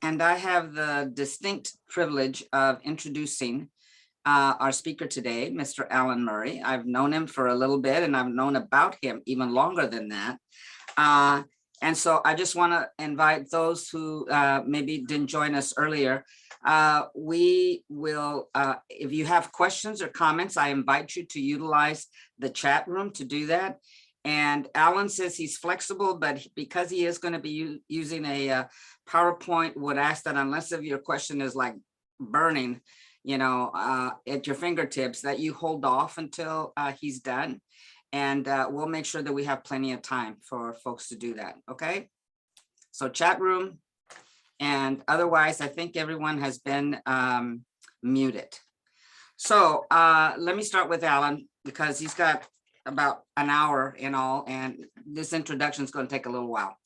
And I have the distinct privilege of introducing our speaker today, Mr. Alan Murray. I've known him for a little bit, and I've known about him even longer than that. And so I just want to invite those who maybe didn't join us earlier. We will, if you have questions or comments, I invite you to utilize the chat room to do that. And Alan says he's flexible, but because he is going to be using a PowerPoint, would ask that unless if your question is like burning, you know, at your fingertips, that you hold off until he's done. And we'll make sure that we have plenty of time for folks to do that. Okay. So chat room. And otherwise, I think everyone has been muted. So let me start with Alan, because he's got about an hour in all, and this introduction is going to take a little while.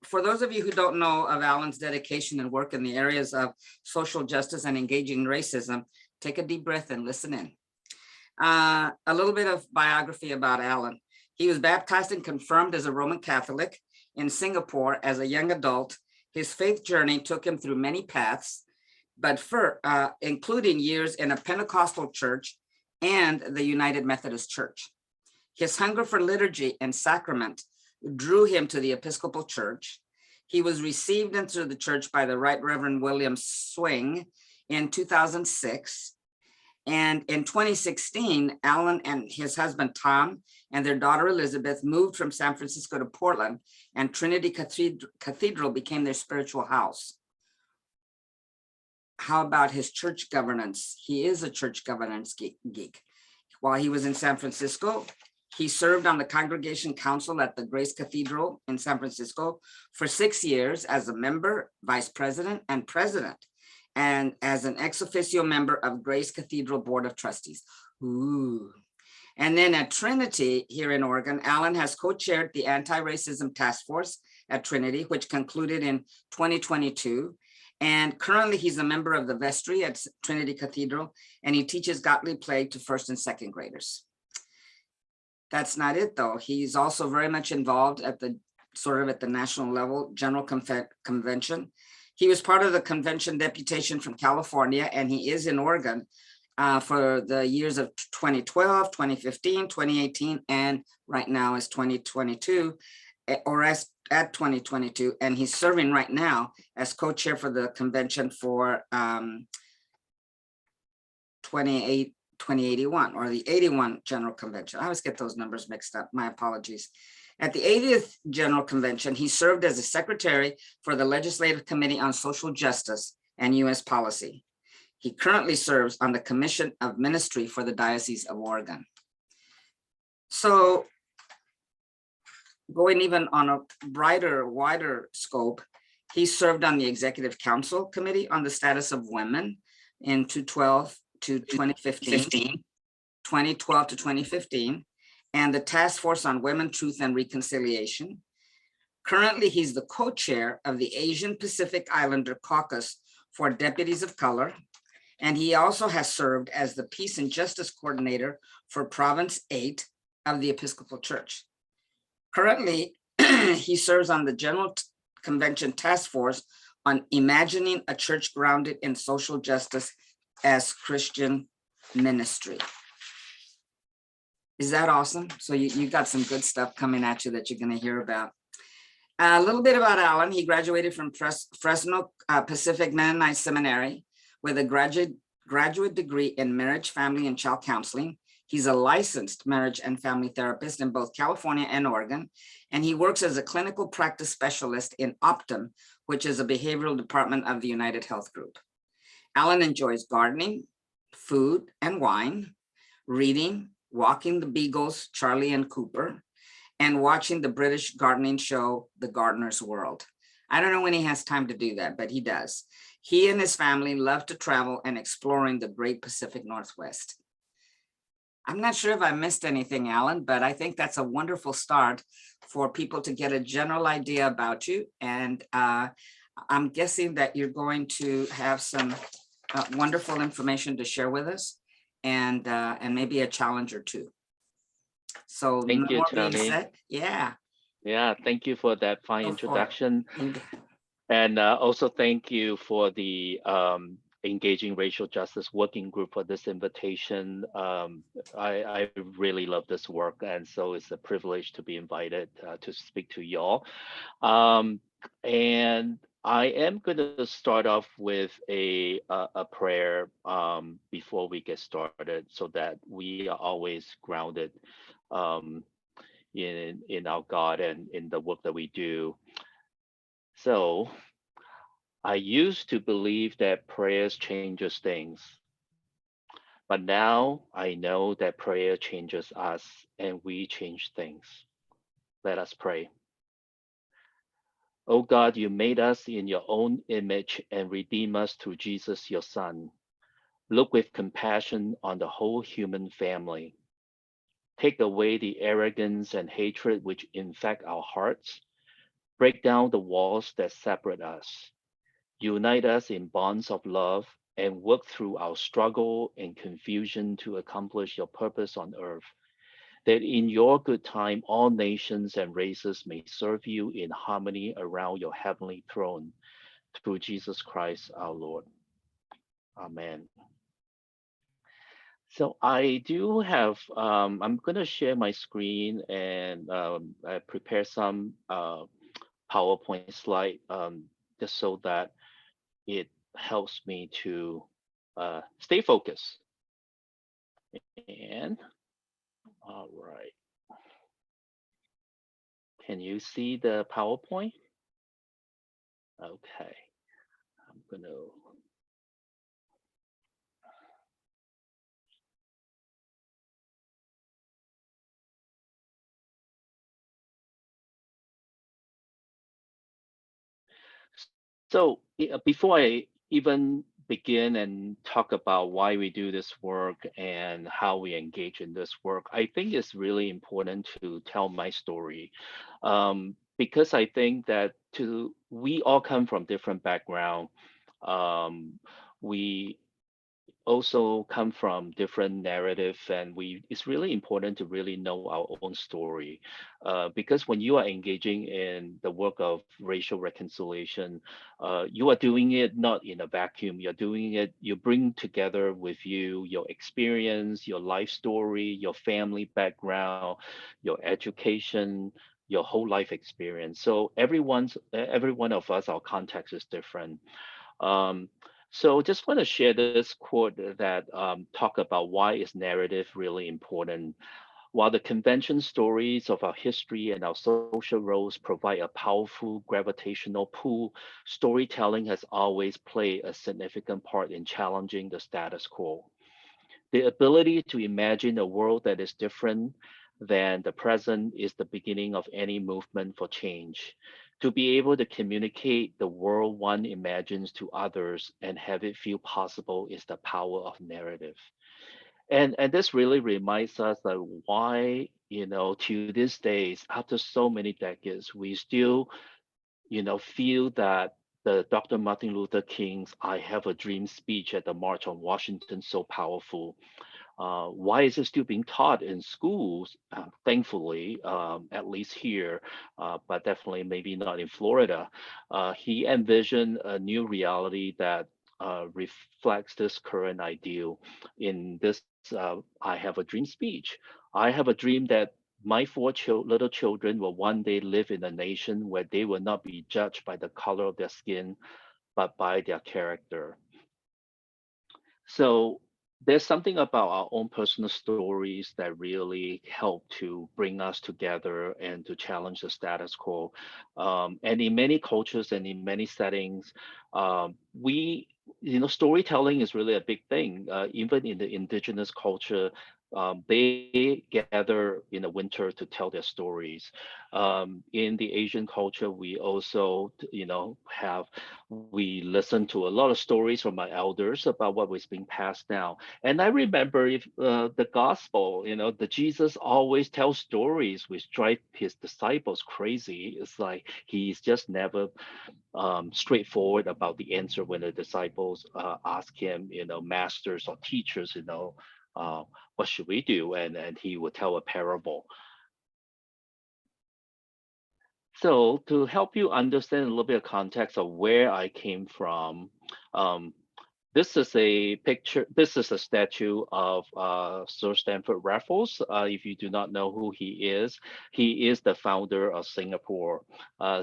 For those of you who don't know of Alan's dedication and work in the areas of social justice and engaging racism, take a deep breath and listen in. A little bit of biography about Alan. He was baptized and confirmed as a Roman Catholic in Singapore as a young adult. His faith journey took him through many paths, but including years in a Pentecostal church and the United Methodist Church. His hunger for liturgy and sacrament drew him to the Episcopal Church. He was received into the church by the Right Reverend William Swing in 2006. And in 2016, Alan and his husband, Tom, and their daughter, Elizabeth, moved from San Francisco to Portland, and Trinity Cathedral became their spiritual house. How about his church governance? He is a church governance geek. While he was in San Francisco, he served on the Congregation Council at the Grace Cathedral in San Francisco for 6 years as a member, vice president, and president, and as an ex officio member of Grace Cathedral Board of Trustees. Ooh. And then at Trinity here in Oregon, Alan has co-chaired the Anti-Racism Task Force at Trinity, which concluded in 2022. And currently he's a member of the vestry at Trinity Cathedral, and he teaches Gottlieb Play to first and second graders. That's not it though. He's also very much involved at the national level, General Convention. He was part of the convention deputation from California, and he is in Oregon for the years of 2012, 2015, 2018, and right now is 2022, or at 2022, and he's serving right now as co-chair for the convention for 2081, or the 81 General Convention. I always get those numbers mixed up. My apologies. At the 80th General Convention, he served as a secretary for the Legislative Committee on Social Justice and U.S. Policy. He currently serves on the Commission of Ministry for the Diocese of Oregon. So, going even on a brighter, wider scope, he served on the Executive Council Committee on the Status of Women in 2012 to 2015, 2012 to 2015, and the Task Force on Women, Truth, and Reconciliation. Currently, he's the co-chair of the Asian Pacific Islander Caucus for Deputies of Color, and he also has served as the Peace and Justice Coordinator for Province 8 of the Episcopal Church. Currently, he serves on the General Convention Task Force on Imagining a Church Grounded in Social Justice as Christian Ministry. Is that awesome? So you got some good stuff coming at you that you're going to hear about. A little bit about Alan. He graduated from Fresno Pacific Mennonite Seminary with a graduate degree in marriage, family, and child counseling. He's a licensed marriage and family therapist in both California and Oregon, and he works as a clinical practice specialist in Optum, which is a behavioral department of the United Health Group. Alan enjoys gardening, food and wine, reading, walking the beagles, Charlie and Cooper, and watching the British gardening show, The Gardener's World. I don't know when he has time to do that, but he does. He and his family love to travel and exploring the great Pacific Northwest. I'm not sure if I missed anything, Alan, but I think that's a wonderful start for people to get a general idea about you. And I'm guessing that you're going to have some wonderful information to share with us, and maybe a challenge or two. So Thank you, more being Tony. said, yeah. Yeah, thank you for that fine Go for it. introduction. And And also thank you for the Engaging Racial Justice Working Group for this invitation. I really love this work, and so it's a privilege to be invited to speak to y'all. Um, and I am going to start off with a prayer before we get started, so that we are always grounded um, in our God and in the work that we do. So I used to believe that prayers changes things, but now I know that prayer changes us and we change things. Let us pray. O God, you made us in your own image and redeem us through Jesus, your Son. Look with compassion on the whole human family. Take away the arrogance and hatred which infect our hearts. Break down the walls that separate us. Unite us in bonds of love and work through our struggle and confusion to accomplish your purpose on earth, that in your good time all nations and races may serve you in harmony around your heavenly throne, through Jesus Christ our Lord. Amen. So I do have, I'm going to share my screen, and I prepare some PowerPoint slide, just so that it helps me to stay focused. And all right, can you see the PowerPoint? Okay, I'm gonna. So before I even begin and talk about why we do this work and how we engage in this work, I think it's really important to tell my story, because I think that we all come from different background. Um, we also come from different narrative, and we it's really important to really know our own story, because when you are engaging in the work of racial reconciliation, you are doing it not in a vacuum. You're doing it, you bring together with you your experience, your life story, your family background, your education, your whole life experience. So every one of us, our context is different. um, so just want to share this quote that talk about why is narrative really important. While the convention stories of our history and our social roles provide a powerful gravitational pull, storytelling has always played a significant part in challenging the status quo. The ability to imagine a world that is different than the present is the beginning of any movement for change. To be able to communicate the world one imagines to others and have it feel possible is the power of narrative. And this really reminds us that why, to these days, after so many decades, we still, feel that the Dr. Martin Luther King's I Have a Dream speech at the March on Washington so powerful. Why is it still being taught in schools? Thankfully, at least here, but definitely maybe not in Florida. He envisioned a new reality that reflects this current ideal in this I Have a Dream speech. I have a dream that my four little children will one day live in a nation where they will not be judged by the color of their skin, but by their character. So there's something about our own personal stories that really help to bring us together and to challenge the status quo. And in many cultures and in many settings, we, storytelling is really a big thing. Even in the indigenous culture, they gather in the winter to tell their stories. In the Asian culture, we also, have we listen to a lot of stories from our elders about what was being passed down. And I remember if the gospel, the Jesus always tells stories which drive his disciples crazy. It's like he's just never straightforward about the answer when the disciples ask him, masters or teachers, uh, what should we do? And he would tell a parable. So to help you understand a little bit of context of where I came from, um, this is a picture. This is a statue of Sir Stamford Raffles. If you do not know who he is the founder of Singapore.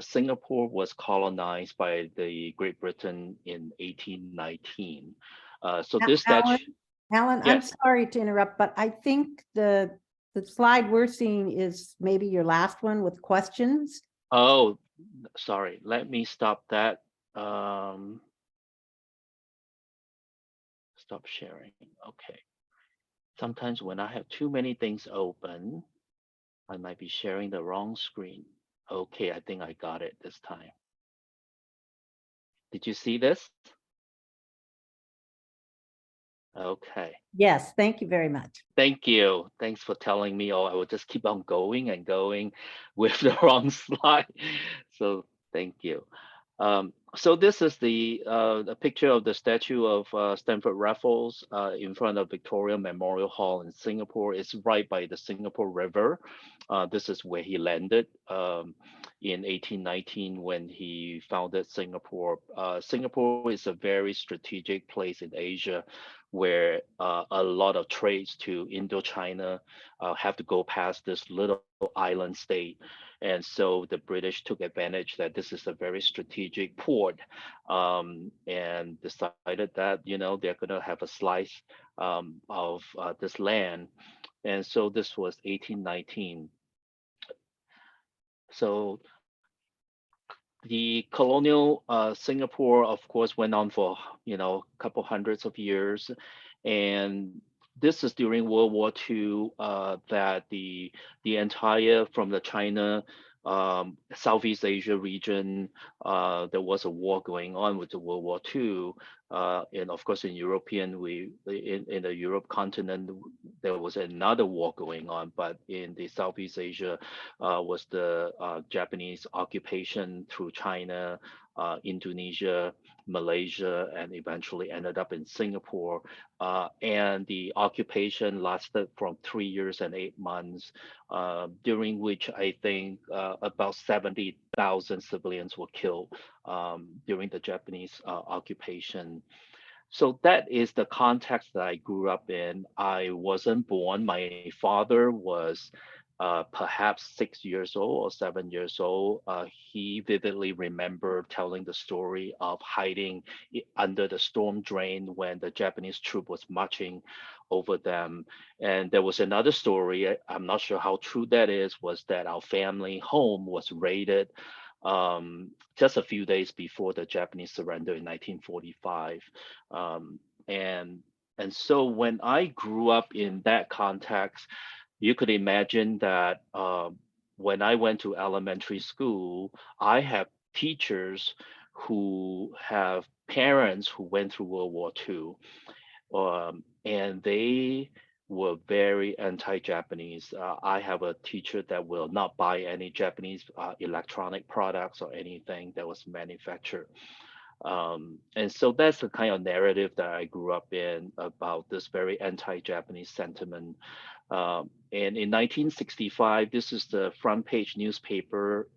Singapore was colonized by the Great Britain in 1819. So this Alan, statue, Alan, I'm yes. sorry to interrupt, but I think the slide we're seeing is maybe your last one with questions. Oh, sorry. Let me stop that. Um, Stop sharing. Okay. Sometimes when I have too many things open, I might be sharing the wrong screen. Okay, I think I got it this time. Did you see this? Okay. Yes, thank you very much. Thank you. Thanks for telling me. Oh, I will just keep on going and going with the wrong slide. So thank you. So this is the picture of the statue of Stamford Raffles in front of Victoria Memorial Hall in Singapore. It's right by the Singapore River. This is where he landed in 1819 when he founded Singapore. Singapore is a very strategic place in Asia where a lot of trades to Indochina have to go past this little island state. And so the British took advantage that this is a very strategic port and decided that, you know, they're going to have a slice of this land. And so this was 1819. So the colonial Singapore, of course, went on for, you know, a couple hundreds of years. And this is during World War II that the entire from the China Southeast Asia region, there was a war going on with the World War II. And of course, in in the Europe continent, there was another war going on. But in the Southeast Asia, was the Japanese occupation through China, Indonesia, Malaysia, and eventually ended up in Singapore. And the occupation lasted from 3 years and 8 months, during which I think about 70,000 civilians were killed during the Japanese occupation. So that is the context that I grew up in. I wasn't born. My father was perhaps 6 years old or 7 years old. He vividly remembered telling the story of hiding under the storm drain when the Japanese troop was marching over them. And there was another story, I'm not sure how true that is, was that our family home was raided just a few days before the Japanese surrender in 1945. And so when I grew up in that context, you could imagine that when I went to elementary school, I have teachers who have parents who went through World War II, and they were very anti-Japanese. I have a teacher that will not buy any Japanese electronic products or anything that was manufactured. And so that's the kind of narrative that I grew up in about this very anti-Japanese sentiment. And in 1965, this is the front page newspaper.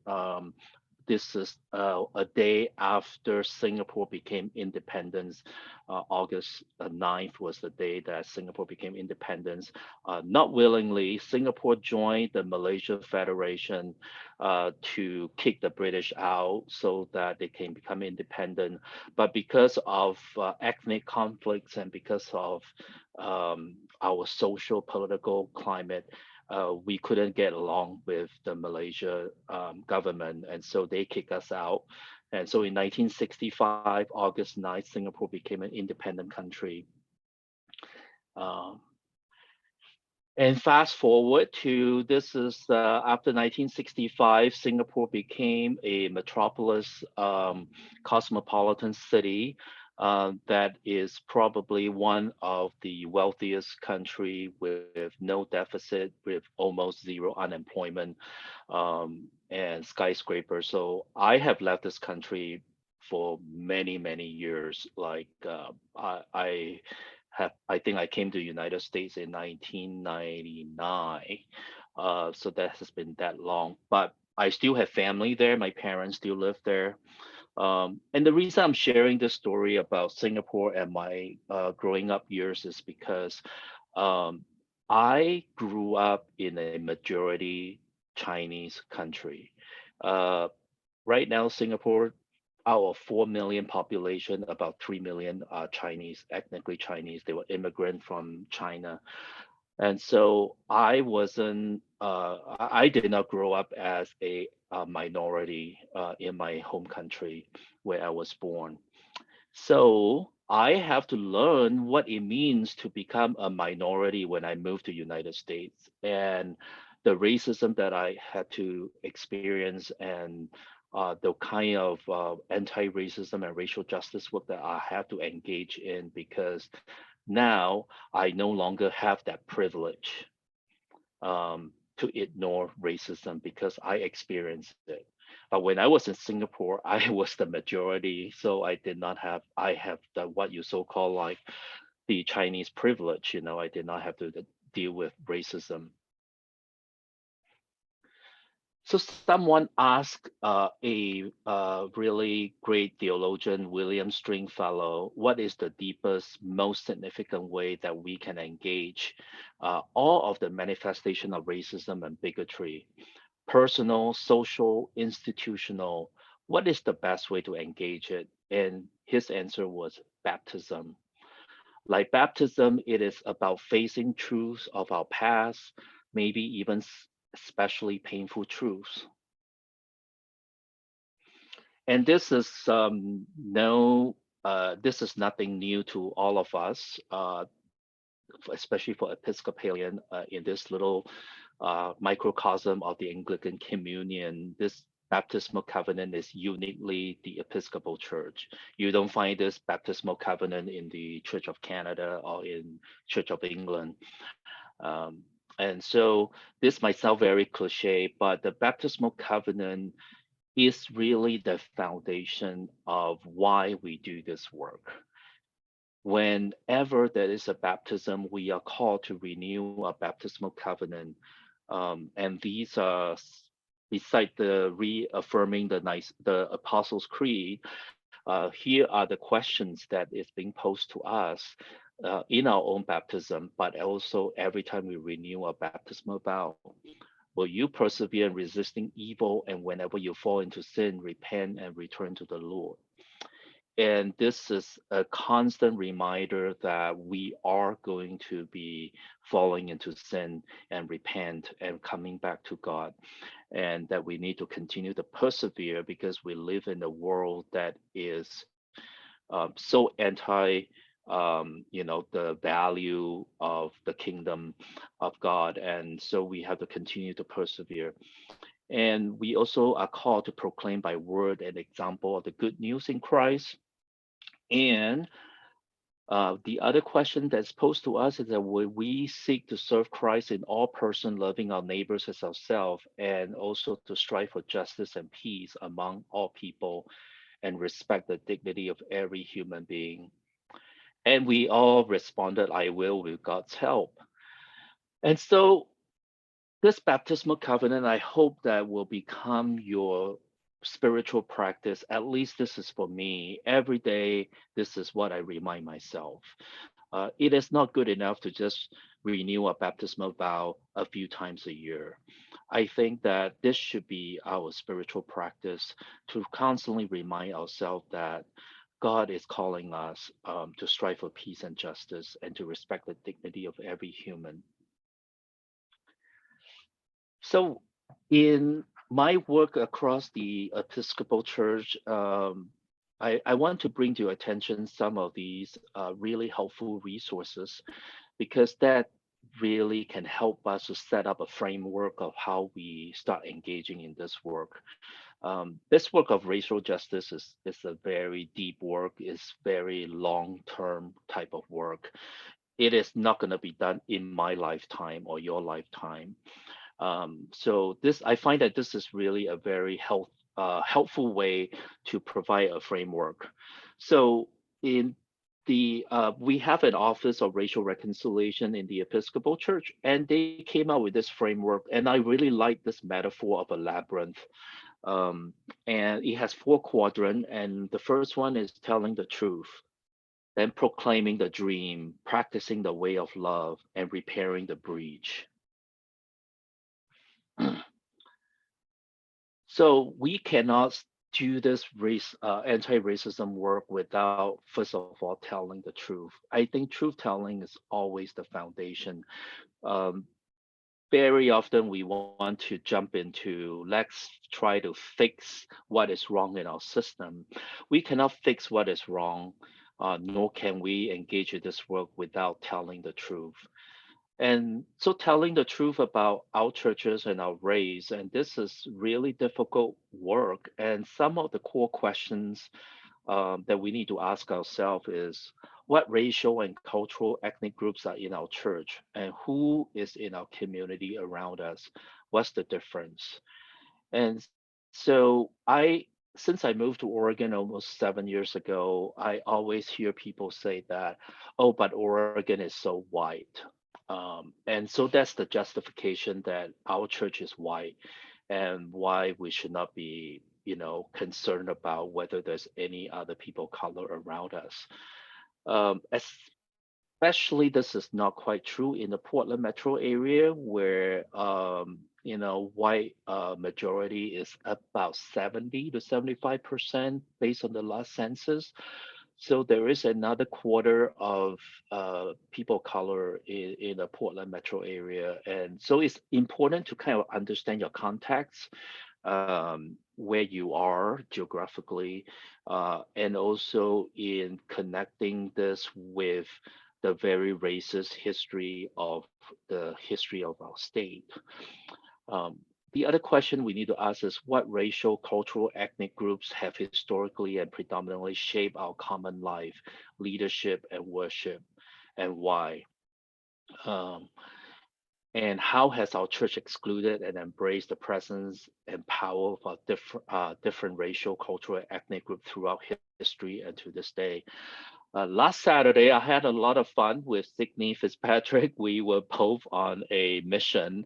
This is a day after Singapore became independent. August 9th was the day that Singapore became independent. Not willingly, Singapore joined the Malaysia Federation to kick the British out so that they can become independent. But because of ethnic conflicts and because of our social political climate, we couldn't get along with the Malaysia government, and so they kicked us out. And so in 1965, August 9th, Singapore became an independent country. And fast forward to this is after 1965, Singapore became a metropolis, cosmopolitan city that is probably one of the wealthiest country with no deficit, with almost zero unemployment and skyscrapers. So I have left this country for many, many years. Like I think I came to the United States in 1999. So that has been that long. But I still have family there. My parents still live there. And the reason I'm sharing this story about Singapore and my growing up years is because um, I grew up in a majority Chinese country. Uh, right now, Singapore, out of 4 million population, about 3 million are Chinese, ethnically Chinese. They were immigrant from China. And so I did not grow up as a minority in my home country where I was born. So I have to learn what it means to become a minority when I moved to United States, and the racism that I had to experience, and the kind of anti-racism and racial justice work that I have to engage in, because now I no longer have that privilege to ignore racism because I experienced it. But when I was in Singapore, I was the majority, so I did not have. I have the what you so call like the Chinese privilege. I did not have to deal with racism. So someone asked a really great theologian, William Stringfellow, what is the deepest, most significant way that we can engage all of the manifestation of racism and bigotry, personal, social, institutional? What is the best way to engage it? And his answer was baptism. Like baptism, it is about facing truths of our past, maybe even especially painful truths. And this is no, this is nothing new to all of us, especially for Episcopalian in this little microcosm of the Anglican Communion. This baptismal covenant is uniquely the Episcopal Church. You don't find this baptismal covenant in the Church of Canada or in Church of England. Um, and so this might sound very cliche, but the baptismal covenant is really the foundation of why we do this work. Whenever there is a baptism, we are called to renew a baptismal covenant. And these are, beside the reaffirming the Apostles' Creed, here are the questions that is being posed to us in our own baptism, but also every time we renew a baptismal vow. Will you persevere in resisting evil, and whenever you fall into sin, repent and return to the Lord? And this is a constant reminder that we are going to be falling into sin and repent and coming back to God, and that we need to continue to persevere because we live in a world that is so anti the value of the kingdom of God. And so we have to continue to persevere. And we also are called to proclaim by word and example of the good news in Christ. And the other question that's posed to us is that will we seek to serve Christ in all person, loving our neighbors as ourselves, and also to strive for justice and peace among all people, and respect the dignity of every human being. And we all responded, I will, with God's help. And so this baptismal covenant, I hope that will become your spiritual practice. At least this is for me. Every day, this is what I remind myself. It is not good enough to just renew a baptismal vow a few times a year. I think that this should be our spiritual practice, to constantly remind ourselves that God is calling us to strive for peace and justice and to respect the dignity of every human. So, in my work across the Episcopal Church, I want to bring to your attention some of these really helpful resources, because that really can help us to set up a framework of how we start engaging in this work. This work of racial justice is a very deep work, is very long-term type of work. It is not going to be done in my lifetime or your lifetime. So I find that this is really a very helpful way to provide a framework. So in we have an office of racial reconciliation in the Episcopal Church, and they came out with this framework, and I really like this metaphor of a labyrinth. And it has 4 quadrants, and the first one is telling the truth, then proclaiming the dream, practicing the way of love, and repairing the breach. So we cannot do this anti-racism work without, first of all, telling the truth. I think truth telling is always the foundation. Um, Very often we want to jump into, let's try to fix what is wrong in our system. We cannot fix what is wrong, nor can we engage in this work without telling the truth. And so telling the truth about our churches and our race, and this is really difficult work. And some of the core questions that we need to ask ourselves is, what racial and cultural ethnic groups are in our church, and who is in our community around us? What's the difference? And so since I moved to Oregon almost 7 years ago, I always hear people say that, oh, but Oregon is so white. And so that's the justification that our church is white, and why we should not be, concerned about whether there's any other people color around us. Especially this is not quite true in the Portland metro area, where white majority is about 70 to 75% based on the last census. So there is another quarter of people of color in the Portland metro area. And so it's important to kind of understand your context, where you are geographically, and also in connecting this with the very racist history of our state. Um, the other question we need to ask is, what racial, cultural, ethnic groups have historically and predominantly shaped our common life, leadership, and worship, and why? Um, and how has our church excluded and embraced the presence and power of different racial, cultural, ethnic groups throughout history and to this day? Last Saturday, I had a lot of fun with Sydney Fitzpatrick. We were both on a mission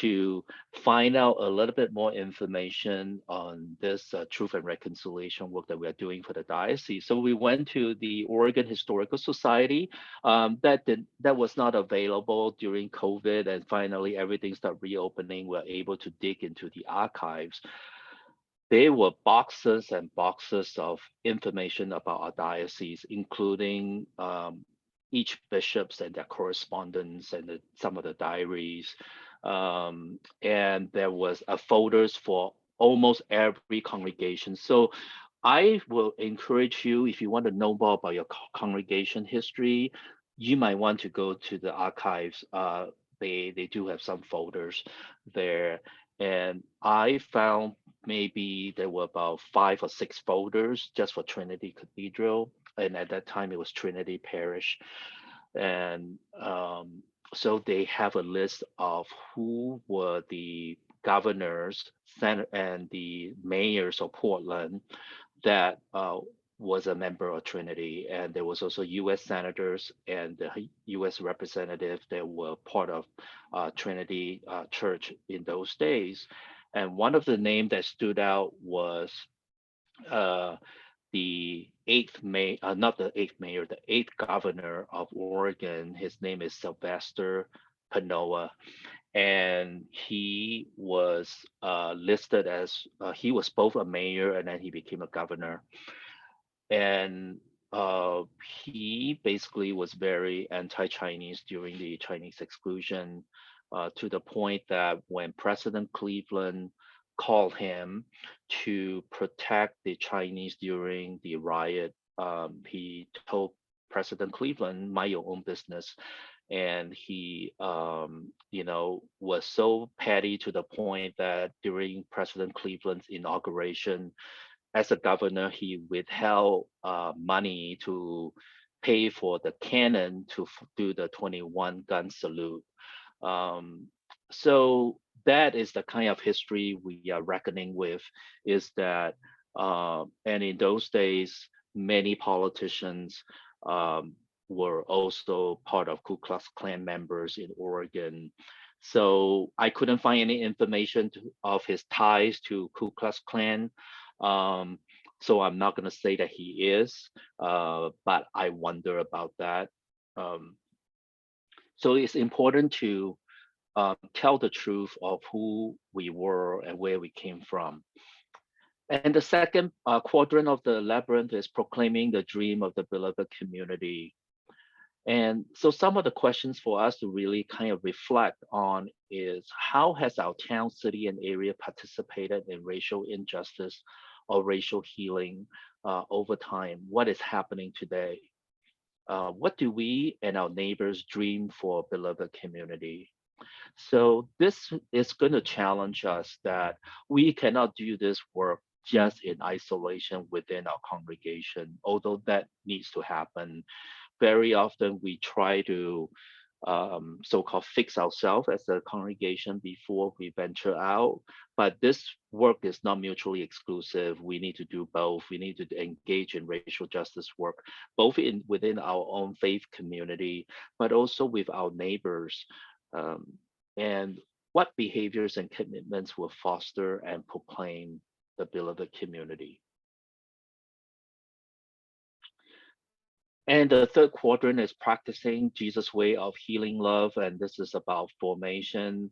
to find out a little bit more information on this truth and reconciliation work that we are doing for the diocese. So we went to the Oregon Historical Society. That was not available during COVID, and finally everything started reopening. We're able to dig into the archives. There were boxes and boxes of information about our diocese, including each bishops and their correspondence and some of the diaries. And there was folders for almost every congregation. So I will encourage you, if you want to know more about your congregation history, you might want to go to the archives. They do have some folders there. And I found maybe there were about 5 or 6 folders just for Trinity Cathedral. And at that time, it was Trinity Parish. And so they have a list of who were the governors and the mayors of Portland that was a member of Trinity. And there was also U.S. senators and the U.S. representatives that were part of Trinity Church in those days. And one of the names that stood out was the not the eighth mayor, the 8th governor of Oregon. His name is Sylvester Panoa. And he was listed as, he was both a mayor and then he became a governor. And he basically was very anti-Chinese during the Chinese exclusion, to the point that when President Cleveland called him to protect the Chinese during the riot, he told President Cleveland, mind your own business. And he, was so petty to the point that during President Cleveland's inauguration, as a governor, he withheld money to pay for the cannon to do the 21 gun salute. So that is the kind of history we are reckoning with, is that, and in those days, many politicians were also part of Ku Klux Klan members in Oregon. So I couldn't find any information of his ties to Ku Klux Klan. So I'm not going to say that he is, but I wonder about that. Um, so it's important to tell the truth of who we were and where we came from. And the second quadrant of the labyrinth is proclaiming the dream of the beloved community. And so some of the questions for us to really kind of reflect on is how has our town, city, and area participated in racial injustice or racial healing over time? What is happening today? What do we and our neighbors dream for a beloved community? So this is going to challenge us that we cannot do this work just in isolation within our congregation, although that needs to happen. Very often we try to so-called fix ourselves as a congregation before we venture out, but this work is not mutually exclusive. We need to do both. We need to engage in racial justice work, both within our own faith community, but also with our neighbors. Um, and what behaviors and commitments will foster and proclaim the beloved community. And the third quadrant is practicing Jesus' way of healing love, and this is about formation.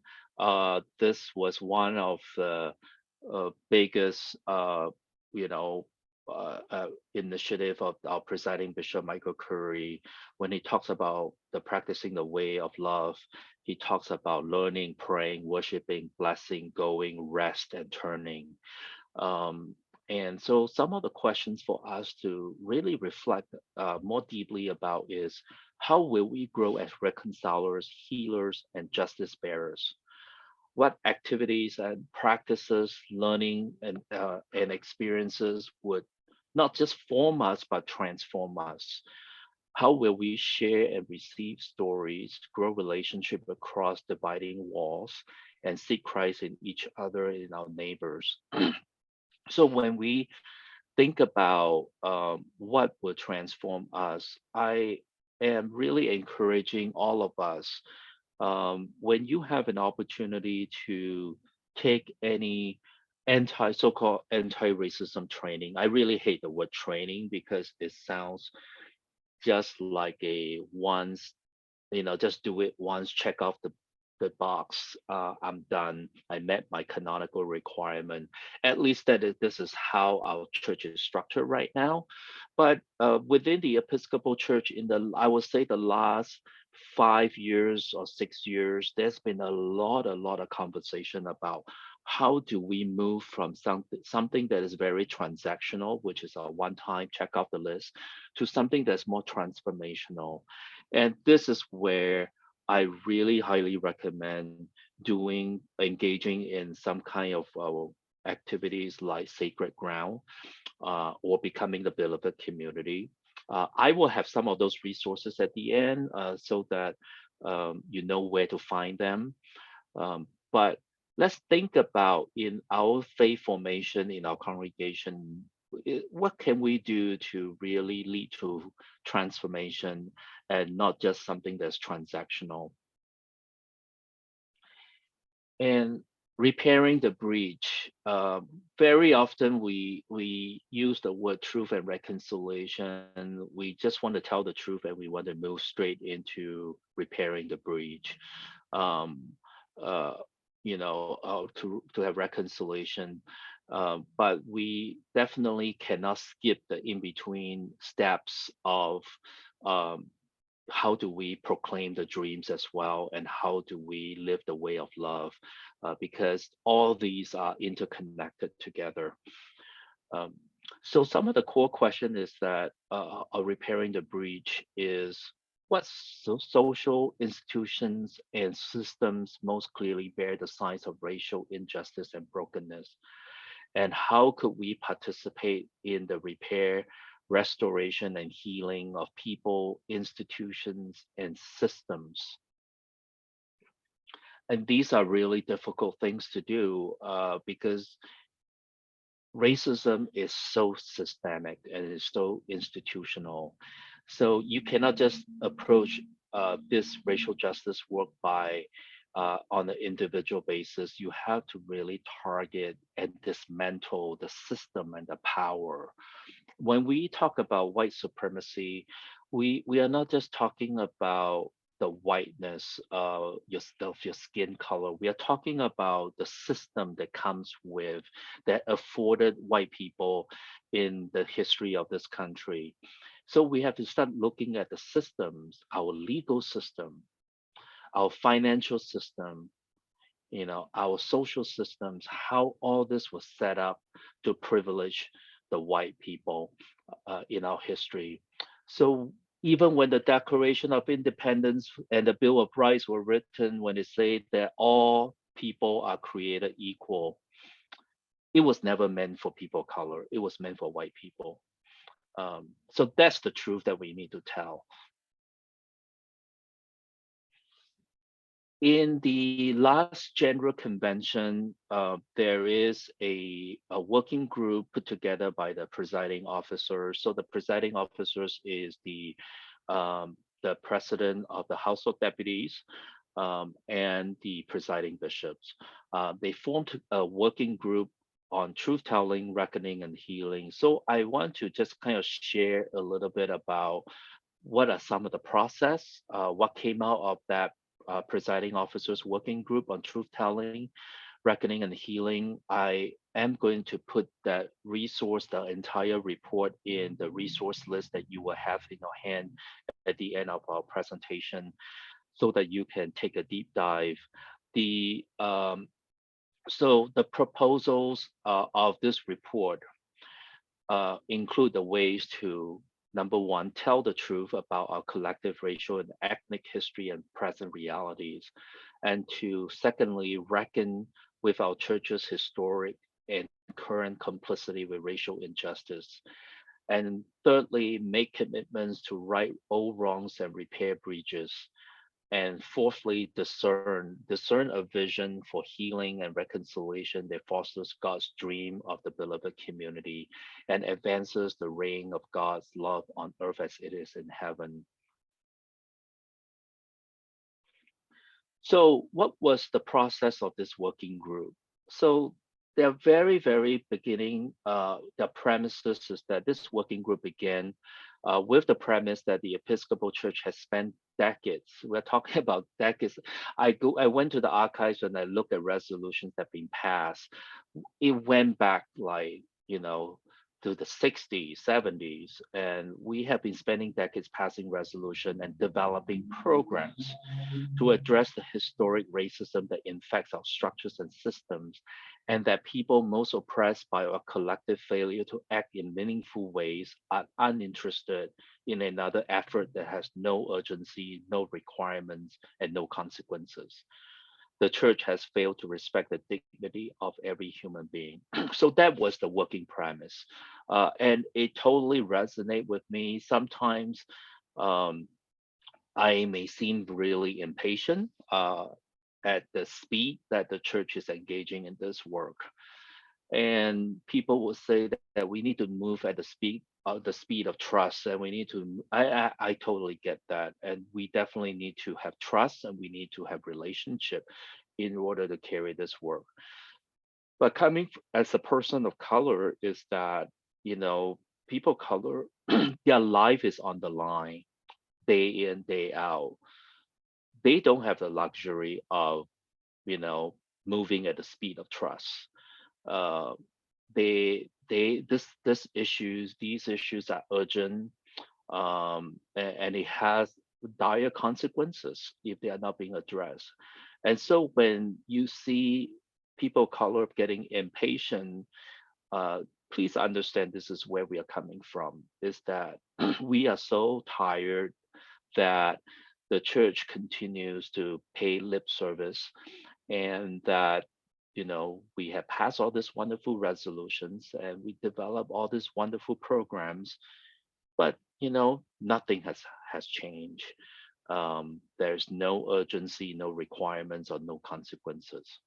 This was one of the biggest, initiative of our presiding Bishop Michael Curry. When he talks about the practicing the way of love, he talks about learning, praying, worshiping, blessing, going, rest, and turning. And so some of the questions for us to really reflect more deeply about is how will we grow as reconcilers, healers, and justice bearers? What activities and practices, learning, and experiences would not just form us, but transform us? How will we share and receive stories, grow relationship across dividing walls, and seek Christ in each other, in our neighbors? So when we think about what will transform us, I am really encouraging all of us, when you have an opportunity to take any so-called anti-racism training. I really hate the word training because it sounds just like a once, just do it once, check off the box. I'm done. I met my canonical requirement. At least this is how our church is structured right now. But within the Episcopal Church, I would say the last 5 years or 6 years, there's been a lot of conversation about how do we move from something that is very transactional, which is a one-time check off the list, to something that's more transformational. And this is where I really highly recommend engaging in some kind of activities like Sacred Ground or becoming the beloved community. I will have some of those resources at the end so that you know where to find them. But let's think about in our faith formation in our congregation, what can we do to really lead to transformation and not just something that's transactional? And repairing the breach. Very often we use the word truth and reconciliation. We just want to tell the truth and we want to move straight into repairing the breach. To have reconciliation. But we definitely cannot skip the in-between steps of how do we proclaim the dreams as well, and how do we live the way of love, because all these are interconnected together. So some of the core question is that repairing the breach is what social institutions and systems most clearly bear the signs of racial injustice and brokenness, and how could we participate in the repair, restoration, and healing of people, institutions, and systems. And these are really difficult things to do because racism is so systemic and is so institutional. So you cannot just approach this racial justice work by on an individual basis. You have to really target and dismantle the system and the power. When we talk about white supremacy, we are not just talking about the whiteness of your skin color. We are talking about the system that comes with that afforded white people in the history of this country. So we have to start looking at the systems, our legal system, our financial system, our social systems, how all this was set up to privilege the white people in our history. So even when the Declaration of Independence and the Bill of Rights were written, when it said that all people are created equal, it was never meant for people of color. It was meant for white people. So that's the truth that we need to tell. In the last General Convention, there is a working group put together by the presiding officers. So the presiding officers is the president of the House of Deputies and the presiding bishops. They formed a working group on truth telling, reckoning, and healing. So I want to just kind of share a little bit about what are some of the process, what came out of that presiding officers working group on truth telling, reckoning, and healing. I am going to put that resource, the entire report, in the resource list that you will have in your hand at the end of our presentation so that you can take a deep dive. The So the proposals of this report include the ways to, number one, tell the truth about our collective racial and ethnic history and present realities, and to, secondly, reckon with our church's historic and current complicity with racial injustice, and thirdly, make commitments to right all wrongs and repair breaches, and fourthly, discern a vision for healing and reconciliation that fosters God's dream of the beloved community and advances the reign of God's love on earth as it is in heaven. So what was the process of this working group? So the very, very beginning, the premises is that this working group began with the premise that the Episcopal Church has spent decades. We're talking about decades. I went to the archives and I looked at resolutions that have been passed. It went back like, to the 60s, 70s, and we have been spending decades passing resolution and developing programs to address the historic racism that infects our structures and systems, and that people most oppressed by our collective failure to act in meaningful ways are uninterested in another effort that has no urgency, no requirements, and no consequences. The church has failed to respect the dignity of every human being. So that was the working premise. And it totally resonated with me. Sometimes I may seem really impatient at the speed that the church is engaging in this work. And people will say that we need to move at the speed of trust, and we need to. I totally get that, and we definitely need to have trust, and we need to have relationship in order to carry this work. But coming as a person of color is that people of color, their life is on the line day in, day out. They don't have the luxury of, you know, moving at the speed of trust. Uh, these issues are urgent, and it has dire consequences if they are not being addressed. And so when you see people of color getting impatient, uh, please understand this is where we are coming from, is that we are so tired that the church continues to pay lip service, and that we have passed all these wonderful resolutions and we develop all these wonderful programs, but nothing has changed. There's no urgency, no requirements, or no consequences.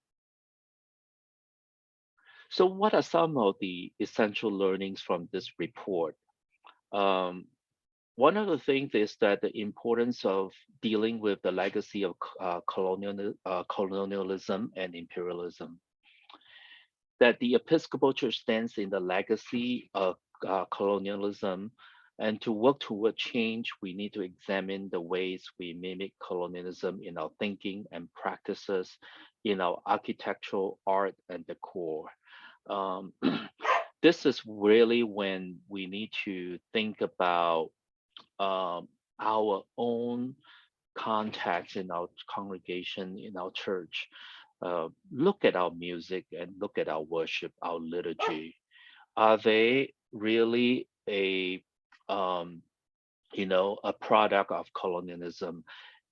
So what are some of the essential learnings from this report? um, one of the things is that the importance of dealing with the legacy of colonialism and imperialism. That the Episcopal Church stands in the legacy of colonialism, and to work toward change, we need to examine the ways we mimic colonialism in our thinking and practices, in our architectural art and decor. Um, this is really when we need to think about our own context in our congregation, in our church. Look at our music and look at our worship, our liturgy. Are they really um, a product of colonialism?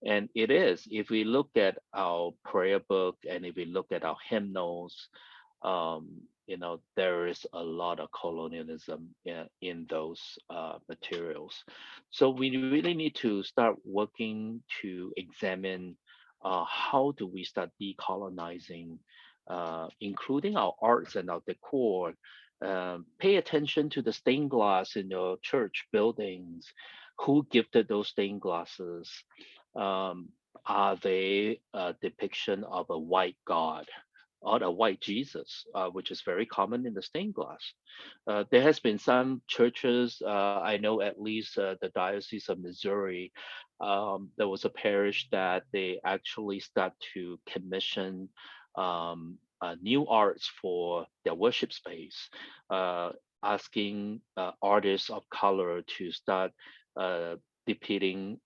And it is. If we look at our prayer book and if we look at our hymnals, there is a lot of colonialism in those materials. So we really need to start working to examine how do we start decolonizing, including our arts and our decor. Pay attention to the stained glass in your church buildings. Who gifted those stained glasses? Um, are they a depiction of a white God or a white Jesus, which is very common in the stained glass? There has been some churches, I know at least the Diocese of Missouri, there was a parish that they actually start to commission new arts for their worship space, asking artists of color to start depicting,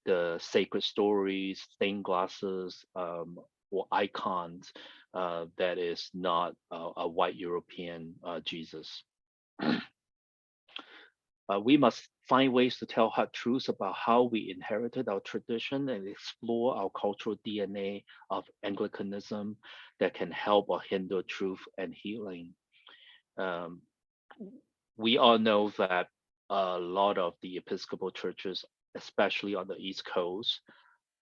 the sacred stories, stained glasses, or icons that is not a white European Jesus. We must find ways to tell hard truths about how we inherited our tradition and explore our cultural DNA of Anglicanism that can help or hinder truth and healing. Um, we all know that a lot of the Episcopal churches, especially on the East Coast,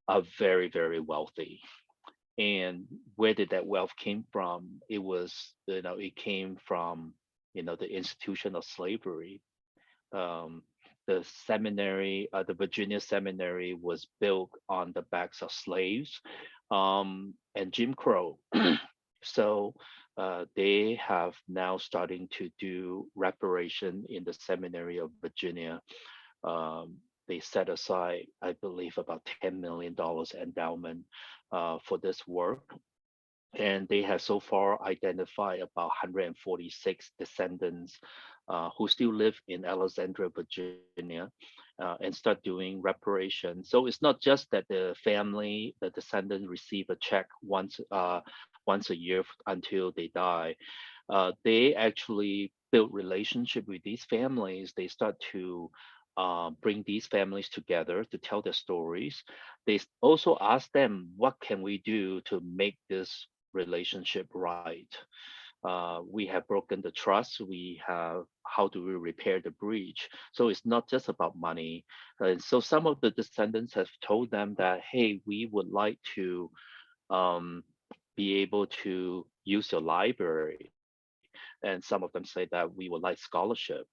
are very, very wealthy. And where did that wealth came from? It came from, the institution of slavery. um, the seminary, the Virginia Seminary was built on the backs of slaves, and Jim Crow. So they have now starting to do reparation in the Seminary of Virginia. They set aside, I believe, about $10 million endowment for this work. And they have so far identified about 146 descendants who still live in Alexandria, Virginia, and start doing reparation. So it's not just that the family, the descendants receive a check once a year until they die. They actually build relationship with these families. They start to bring these families together to tell their stories. They also ask them, what can we do to make this relationship right? We have broken the trust. We have, how do we repair the breach? So it's not just about money. And so some of the descendants have told them that, hey, we would like to um, be able to use your library. And some of them say that we would like scholarship.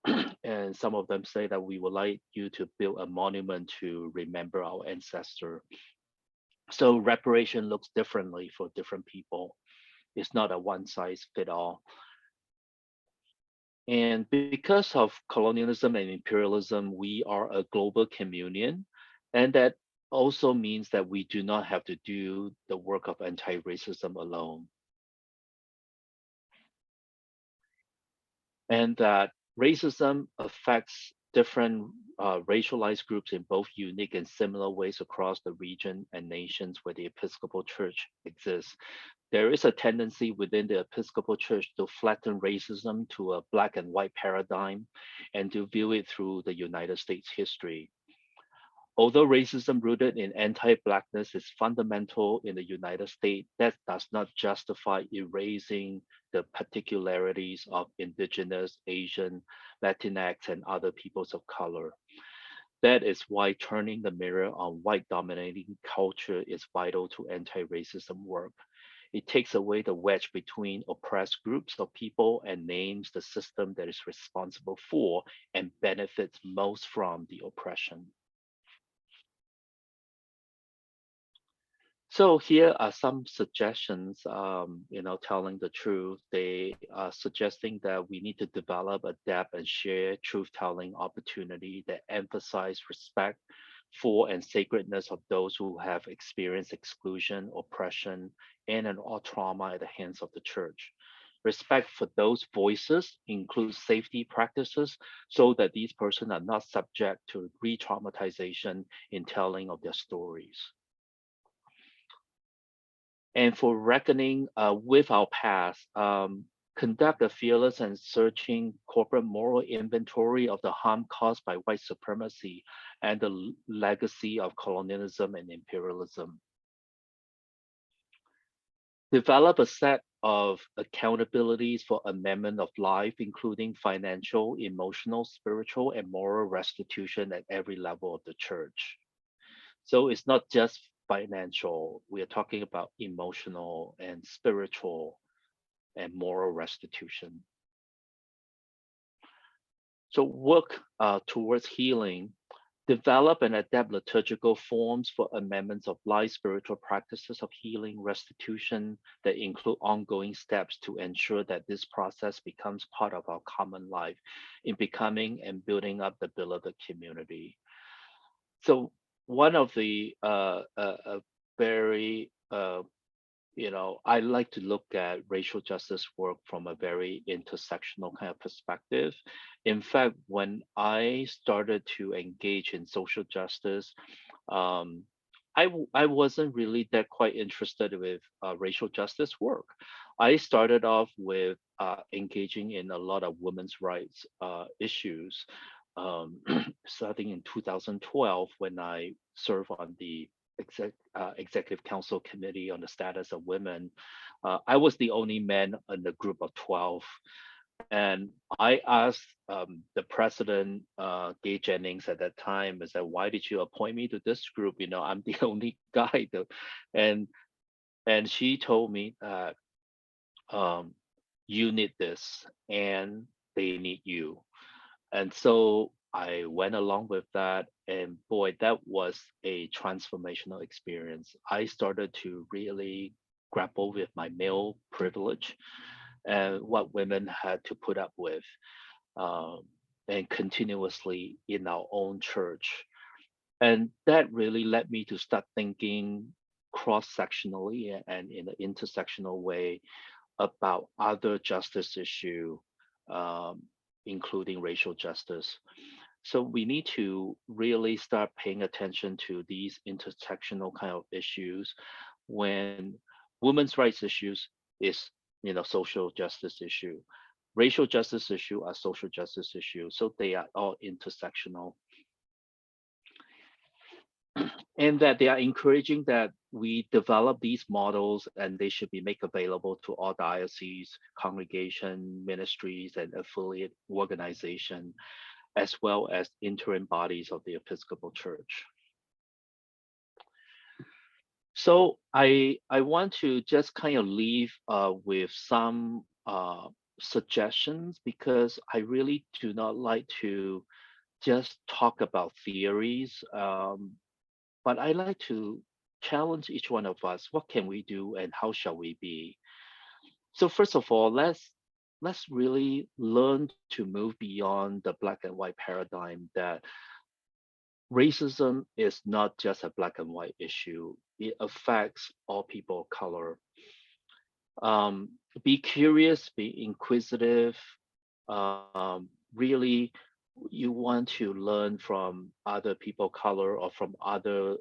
And some of them say that we would like you to build a monument to remember our ancestor. So reparation looks differently for different people. It's not a one size fit all. And because of colonialism and imperialism, we are a global communion. And that also means that we do not have to do the work of anti-racism alone. And that racism affects different racialized groups in both unique and similar ways across the region and nations where the Episcopal Church exists. There is a tendency within the Episcopal Church to flatten racism to a black and white paradigm and to view it through the United States history. Although racism rooted in anti-Blackness is fundamental in the United States, that does not justify erasing the particularities of Indigenous, Asian, Latinx, and other peoples of color. That is why turning the mirror on white dominating culture is vital to anti-racism work. It takes away the wedge between oppressed groups of people and names the system that is responsible for and benefits most from the oppression. So here are some suggestions, telling the truth. They are suggesting that we need to develop, adapt, and share truth-telling opportunity that emphasize respect for and sacredness of those who have experienced exclusion, oppression, and/or trauma at the hands of the church. Respect for those voices includes safety practices so that these persons are not subject to re-traumatization in telling of their stories. And for reckoning with our past, conduct a fearless and searching corporate moral inventory of the harm caused by white supremacy and the legacy of colonialism and imperialism. Develop a set of accountabilities for amendment of life, including financial, emotional, spiritual, and moral restitution at every level of the church. So it's not just financial, we are talking about emotional and spiritual and moral restitution. So work towards healing, develop and adapt liturgical forms for amendments of life, spiritual practices of healing, restitution that include ongoing steps to ensure that this process becomes part of our common life in becoming and building up the beloved community. So one of the very I like to look at racial justice work from a very intersectional kind of perspective. In fact, when I started to engage in social justice, I wasn't really that quite interested with racial justice work. I started off with engaging in a lot of women's rights issues, starting in 2012 when I served on the Executive Council Committee on the Status of Women. I was the only man in the group of 12. And I asked the president, Gay Jennings, at that time, I said, why did you appoint me to this group? I'm the only guy. And she told me that you need this and they need you. And so I went along with that. And boy, that was a transformational experience. I started to really grapple with my male privilege and what women had to put up with, um, and continuously in our own church. And that really led me to start thinking cross-sectionally and in an intersectional way about other justice issue, um, including racial justice. So we need to really start paying attention to these intersectional kind of issues when women's rights issues is, social justice issue. Racial justice issue are social justice issues. So they are all intersectional. And that they are encouraging that we develop these models and they should be made available to all dioceses, congregation, ministries, and affiliate organization, as well as interim bodies of the Episcopal Church. So I want to just kind of leave with some suggestions, because I really do not like to just talk about theories, but I like to challenge each one of us. What can we do and how shall we be? So first of all, let's really learn to move beyond the black and white paradigm that racism is not just a black and white issue. It affects all people of color. Be curious, be inquisitive. Really, you want to learn from other people of color or from other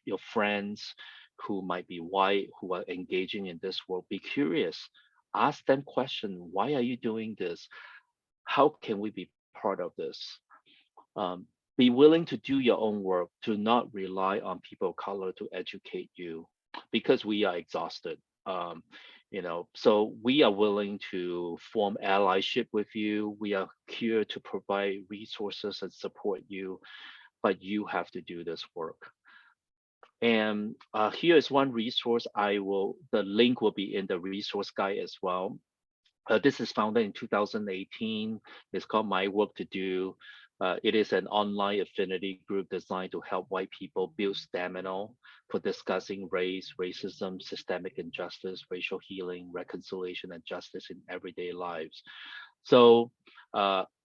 your friends who might be white, who are engaging in this world. Be curious. Ask them questions. Why are you doing this? How can we be part of this? Be willing to do your own work, to not rely on people of color to educate you, because we are exhausted. So we are willing to form allyship with you. We are here to provide resources and support you, but you have to do this work. And here is one resource. The link will be in the resource guide as well. This is founded in 2018. It's called My Work to Do. It is an online affinity group designed to help white people build stamina for discussing race, racism, systemic injustice, racial healing, reconciliation, and justice in everyday lives. So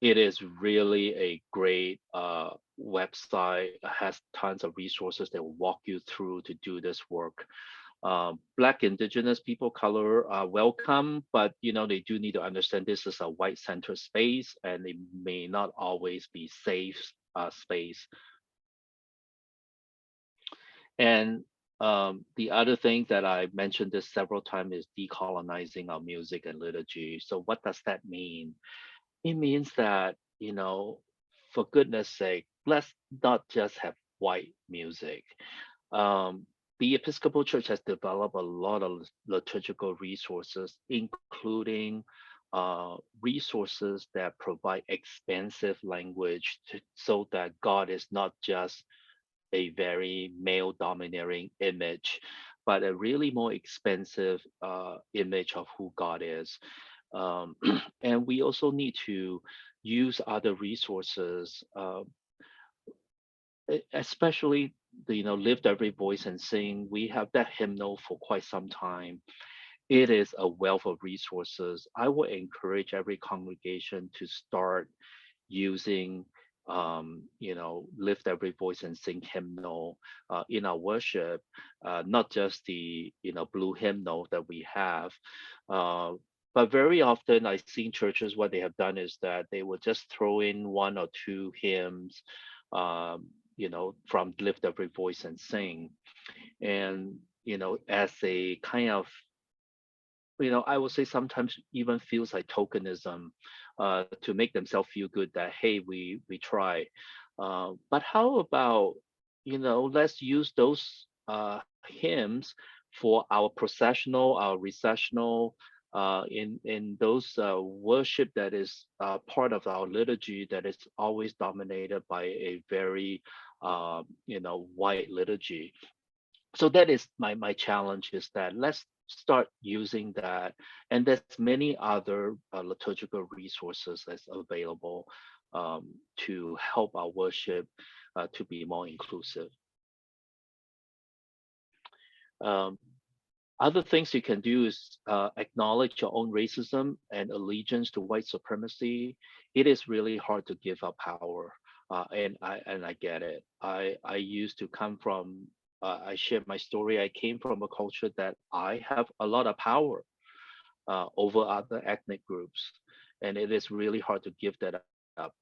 it is really a great website. It has tons of resources that will walk you through to do this work. Black, Indigenous people, color are welcome, but they do need to understand this is a white center space, and it may not always be safe space. And the other thing that I mentioned this several times is decolonizing our music and liturgy. So what does that mean? It means that, for goodness sake, let's not just have white music. The Episcopal Church has developed a lot of liturgical resources, including resources that provide expansive language so that God is not just a very male domineering image, but a really more expensive image of who God is. And we also need to use other resources, especially the Lift Every Voice and Sing. We have that hymnal for quite some time. It is a wealth of resources. I would encourage every congregation to start using Lift Every Voice and Sing hymnal in our worship, not just the blue hymnal that we have. But very often I've seen churches, what they have done is that they will just throw in one or two hymns, from Lift Every Voice and Sing. And, as a kind of, I would say sometimes even feels like tokenism, to make themselves feel good that, hey, we try. But how about, let's use those hymns for our processional, our recessional, in those worship that is part of our liturgy that is always dominated by a very white liturgy. So that is my challenge, is that let's start using that, and there's many other liturgical resources that's available to help our worship to be more inclusive. Other things you can do is acknowledge your own racism and allegiance to white supremacy. It is really hard to give up power, and I get it. I used to come from. I shared my story. I came from a culture that I have a lot of power over other ethnic groups, and it is really hard to give that up.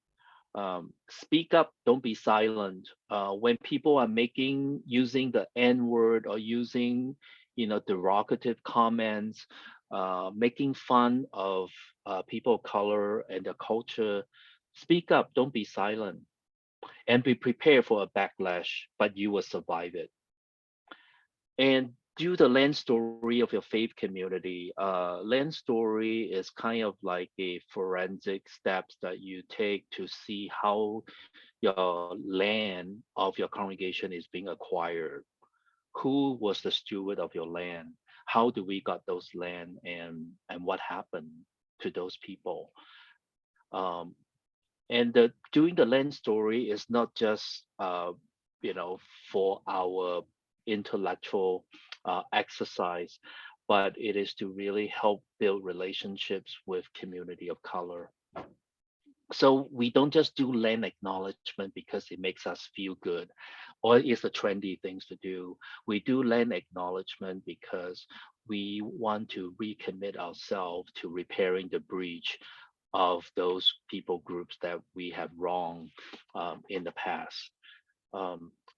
Speak up, don't be silent. When people are using the N word or using derogative comments, making fun of people of color and their culture, speak up, don't be silent, and be prepared for a backlash, but you will survive it. And do the land story of your faith community. Land story is kind of like a forensic steps that you take to see how your land of your congregation is being acquired. Who was the steward of your land? How do we got those land, and what happened to those people? And doing the land story is not just for our intellectual exercise, but it is to really help build relationships with community of color. So we don't just do land acknowledgement because it makes us feel good or it's a trendy things to do. We do land acknowledgement because we want to recommit ourselves to repairing the breach of those people groups that we have wronged in the past.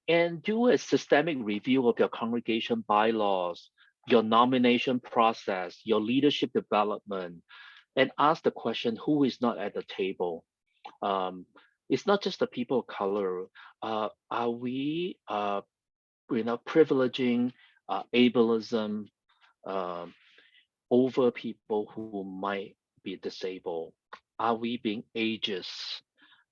And do a systemic review of your congregation bylaws, your nomination process, your leadership development, and ask the question, who is not at the table? It's not just the people of color. Are we, privileging ableism over people who might be disabled? Are we being ageist?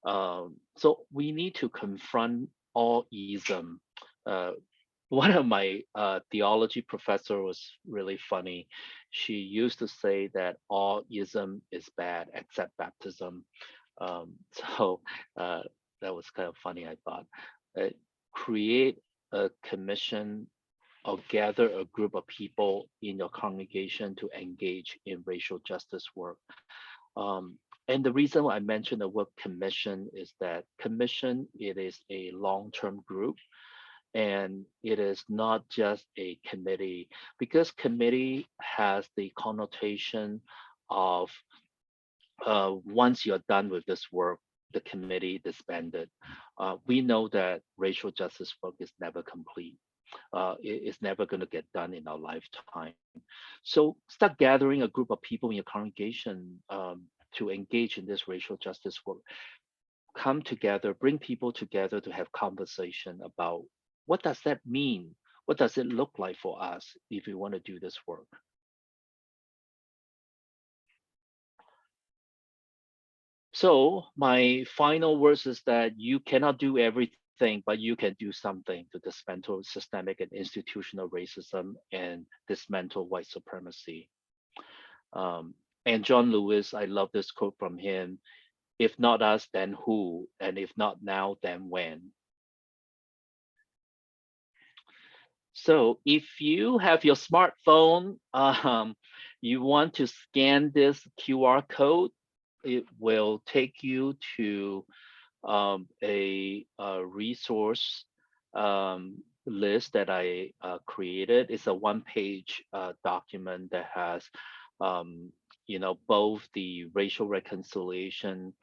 So we need to confront all ism, one of my theology professor was really funny. She used to say that all ism is bad except baptism. So that was kind of funny, I thought. Create a commission or gather a group of people in your congregation to engage in racial justice work. And the reason why I mentioned the word commission is that commission, it is a long-term group, and it is not just a committee, because committee has the connotation of once you're done with this work, the committee disbanded. We know that racial justice work is never complete. It's never going to get done in our lifetime. So start gathering a group of people in your congregation to engage in this racial justice work. Come together, bring people together to have conversation about what does that mean? What does it look like for us if we want to do this work? So my final words is that you cannot do everything, but you can do something to dismantle systemic and institutional racism and dismantle white supremacy. And John Lewis, I love this quote from him: "If not us, then who? And if not now, then when?" So if you have your smartphone, you want to scan this QR code, it will take you to a resource list that I created. It's a one-page document that has, both the racial reconciliation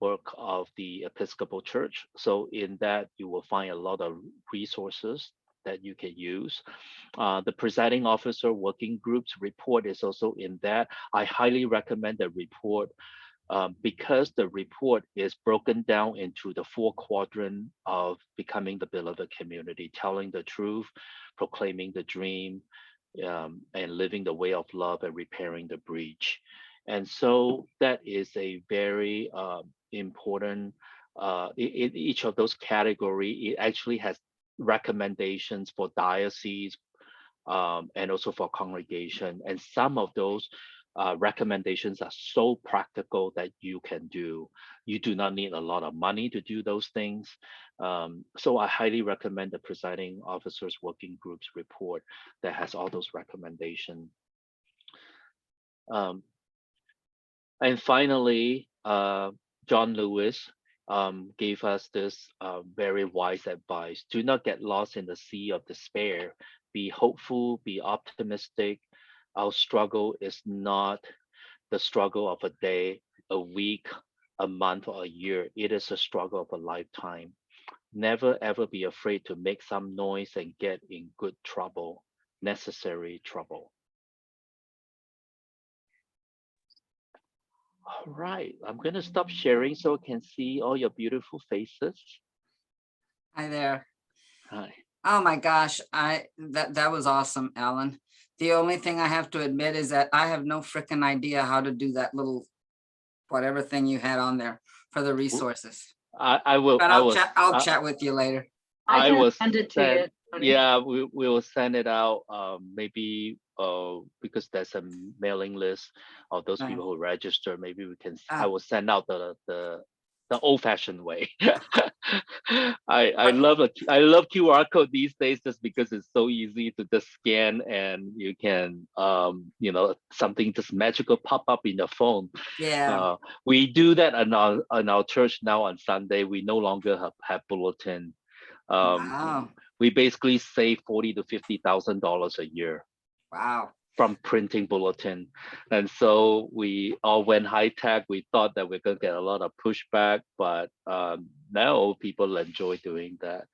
work of the Episcopal Church. So in that, you will find a lot of resources that you can use. The presiding officer working groups report is also in that. I highly recommend the report because the report is broken down into the 4 quadrants of becoming the beloved community: telling the truth, proclaiming the dream, and living the way of love, and repairing the breach. And so that is a very important, in each of those categories, it actually has recommendations for diocese and also for congregation. And some of those recommendations are so practical that you can do. You do not need a lot of money to do those things. So I highly recommend the presiding officers working groups report that has all those recommendations. And finally, John Lewis gave us this very wise advice: do not get lost in the sea of despair. Be hopeful, be optimistic. Our struggle is not the struggle of a day, a week, a month, or a year. It is a struggle of a lifetime. Never ever be afraid to make some noise and get in good trouble, necessary trouble. All right, I'm going to stop sharing so I can see all your beautiful faces. Hi there. Hi. Oh my gosh, that was awesome, Alan. The only thing I have to admit is that I have no freaking idea how to do that little whatever thing you had on there for the resources. I will. But I'll chat with you later. I can will send it to send, you. Tony. Yeah, we will send it out. Maybe because there's a mailing list of those people who register. Maybe we can. I will send out the old-fashioned way. I love QR code these days just because it's so easy to just scan, and you can something just magical pop up in your phone. Yeah. We do that on our church now on Sunday. We no longer have bulletin. Wow. We basically save $40,000 to $50,000 a year. Wow. From printing bulletin. And so we all went high tech. We thought that we're going to get a lot of pushback, but now people enjoy doing that.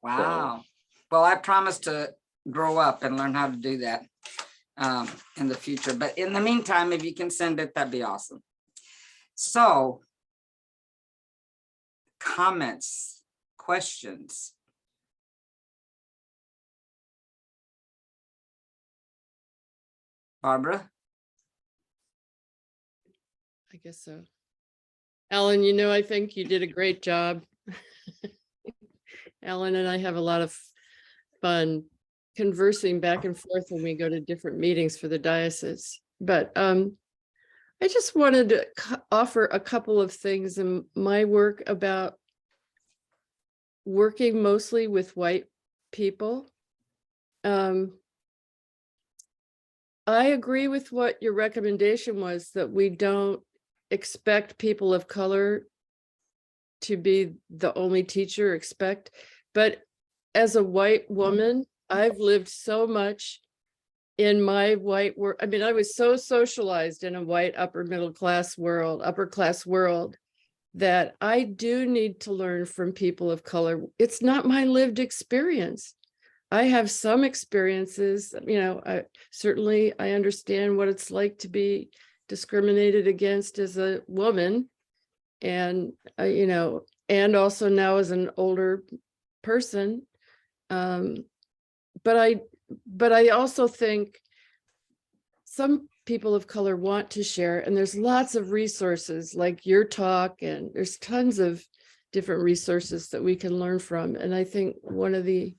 Wow. So, well, I promise to grow up and learn how to do that in the future. But in the meantime, if you can send it, that'd be awesome. So, comments, questions. Barbara? I guess so. Alan, I think you did a great job. Alan and I have a lot of fun conversing back and forth when we go to different meetings for the diocese. But I just wanted to offer a couple of things in my work about working mostly with white people. I agree with what your recommendation was, that we don't expect people of color to be the only teacher, but as a white woman, I've lived so much in my white world. I mean, I was so socialized in a white upper class world, that I do need to learn from people of color. It's not my lived experience. I have some experiences, I understand what it's like to be discriminated against as a woman, and and also now as an older person. But I also think some people of color want to share, and there's lots of resources like your talk, and there's tons of different resources that we can learn from. And I think one of the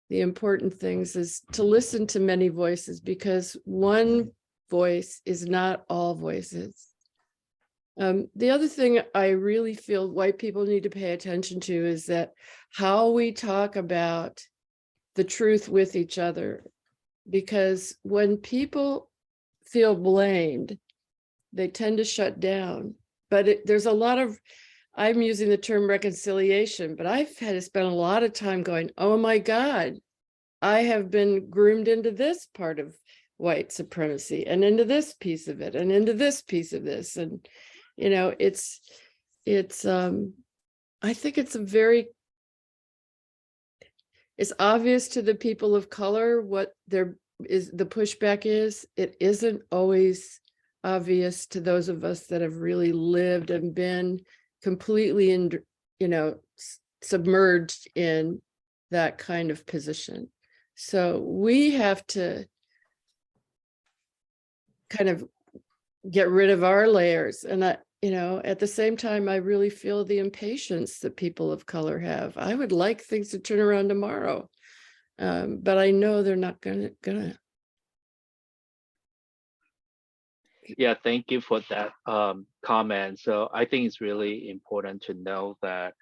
important things is to listen to many voices, because one voice is not all voices. The other thing I really feel white people need to pay attention to is that how we talk about the truth with each other, because when people feel blamed, they tend to shut down. But there's a lot of, I'm using the term reconciliation, but I've had to spend a lot of time going, oh my God, I have been groomed into this part of white supremacy, and into this piece of it, and into this piece of this. And, it's I think it's it's obvious to the people of color what the pushback is. It isn't always obvious to those of us that have really lived and been completely submerged in that kind of position. So we have to kind of get rid of our layers. And at the same time, I really feel the impatience that people of color have. I would like things to turn around tomorrow, but I know they're not gonna. Yeah, thank you for that comment. So I think it's really important to know that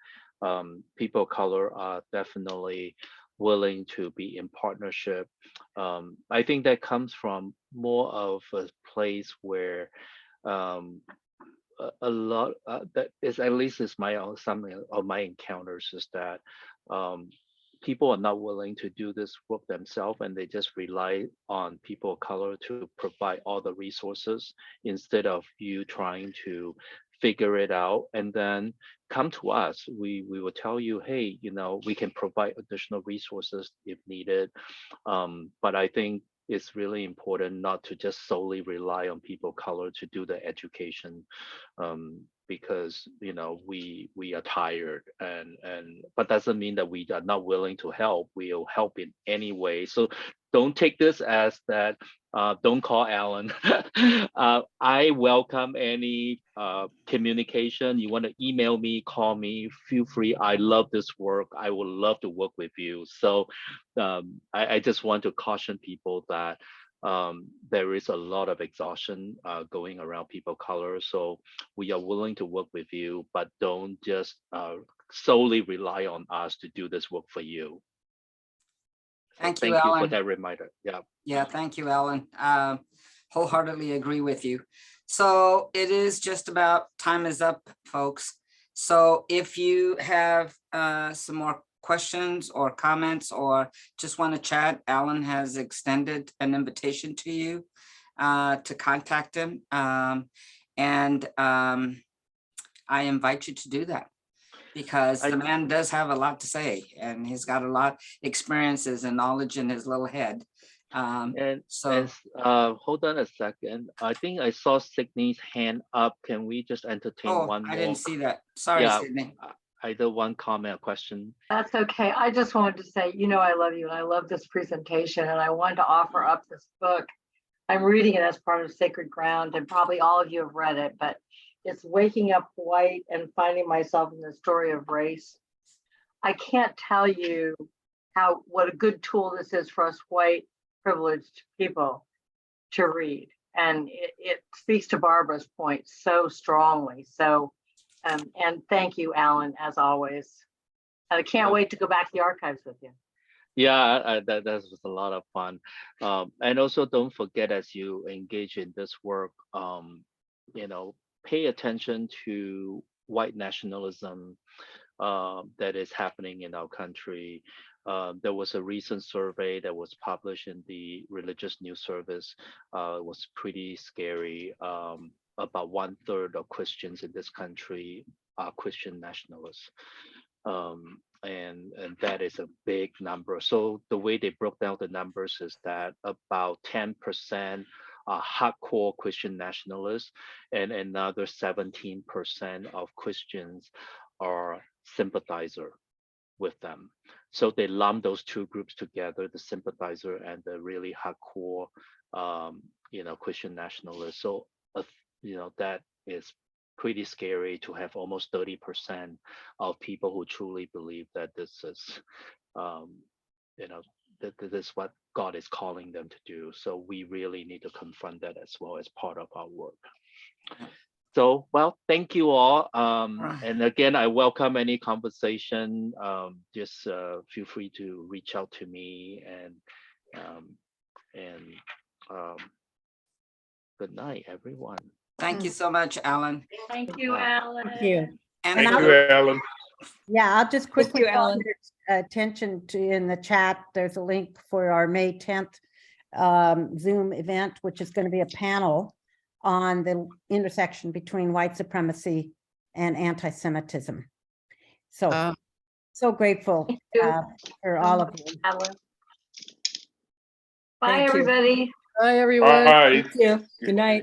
people of color are definitely willing to be in partnership. I think that comes from more of a place where a lot that is, at least is some of my encounters, is that people are not willing to do this work themselves, and they just rely on people of color to provide all the resources, instead of you trying to figure it out and then come to us. We will tell you, hey, we can provide additional resources if needed. But I think it's really important not to just solely rely on people of color to do the education, because we are tired, but doesn't mean that we are not willing to help. We'll help in any way. So don't take this as that. Don't call Alan. I welcome any communication. You want to email me, call me, feel free. I love this work. I would love to work with you. So I just want to caution people that there is a lot of exhaustion going around people of color. So we are willing to work with you, but don't just solely rely on us to do this work for you. Thank you, Thank you for Alan. that reminder. Yeah. Yeah, thank you, Alan. Wholeheartedly agree with you. So it is just about time is up, folks. So if you have some more questions or comments, or just want to chat, Alan has extended an invitation to you to contact him. And I invite you to do that, because the man does have a lot to say, and he's got a lot of experiences and knowledge in his little head. Hold on a second. I think I saw Sydney's hand up. Can we just entertain one more? I didn't see that. Sorry, Yeah, Sydney. Either one comment or question. That's okay. I just wanted to say, I love you and I love this presentation, and I wanted to offer up this book. I'm reading it as part of Sacred Ground, and probably all of you have read it, but it's Waking Up White and Finding Myself in the Story of Race. I can't tell you what a good tool this is for us white privileged people to read. And it speaks to Barbara's point so strongly. So, and thank you, Alan, as always. I can't wait to go back to the archives with you. Yeah, that was a lot of fun. And also don't forget, as you engage in this work, pay attention to white nationalism that is happening in our country. There was a recent survey that was published in the Religious News Service. It was pretty scary. About 1/3 of Christians in this country are Christian nationalists. And that is a big number. So the way they broke down the numbers is that about 10% are hardcore Christian nationalists, and another 17% of Christians are sympathizer with them. So they lump those two groups together, the sympathizer and the really hardcore, Christian nationalists. So, that is pretty scary to have almost 30% of people who truly believe that this is, that this is what God is calling them to do. So we really need to confront that as well as part of our work. So, well, thank you all. And again, I welcome any conversation. Just feel free to reach out to me, and good night, everyone. Thank you so much, Alan. Thank you, Yeah. Alan. Thank you. And Thank for you, the- Alan. Yeah, I'll just quickly you, call Alan. your attention to in the chat, there's a link for our May 10th Zoom event, which is going to be a panel on the intersection between white supremacy and anti-Semitism. So, so grateful Thank you for so all of much, you. Alan. Bye, Thank you. everybody. Bye, everyone. Bye. Thank you. Good night.